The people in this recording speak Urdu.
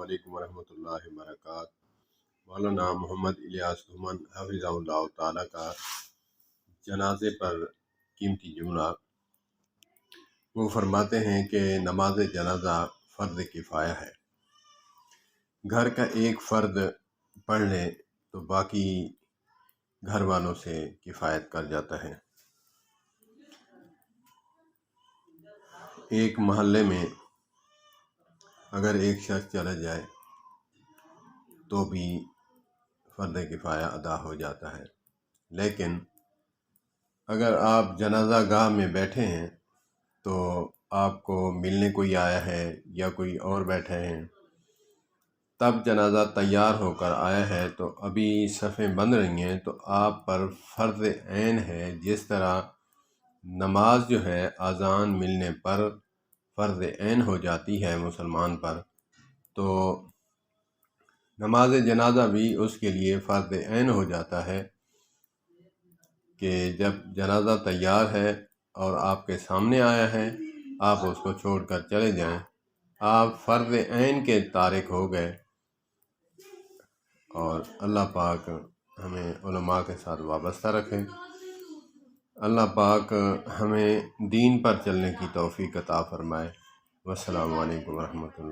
علیکم ورحمۃ اللہ وبرکاتہ۔ مولانا محمد الیاس گھمن حفظہ اللہ تعالیٰ کا جنازے پر قیمتی جملہ۔ وہ فرماتے ہیں کہ نماز جنازہ فرض کفایہ ہے۔ گھر کا ایک فرد پڑھ لے تو باقی گھر والوں سے کفایت کر جاتا ہے۔ ایک محلے میں اگر ایک شخص چلا جائے تو بھی فرض کفایہ ادا ہو جاتا ہے، لیکن اگر آپ جنازہ گاہ میں بیٹھے ہیں تو آپ کو ملنے کوئی آیا ہے یا کوئی اور بیٹھے ہیں، تب جنازہ تیار ہو کر آیا ہے تو ابھی صفیں بن رہی ہیں تو آپ پر فرض عین ہے۔ جس طرح نماز جو ہے اذان ملنے پر فرض عین ہو جاتی ہے مسلمان پر، تو نماز جنازہ بھی اس کے لیے فرض عین ہو جاتا ہے کہ جب جنازہ تیار ہے اور آپ کے سامنے آیا ہے، آپ اس کو چھوڑ کر چلے جائیں، آپ فرض عین کے تارک ہو گئے۔ اور اللہ پاک ہمیں علماء کے ساتھ وابستہ رکھیں، اللہ پاک ہمیں دین پر چلنے کی توفیق عطا فرمائے۔ والسلام علیکم ورحمۃ اللہ۔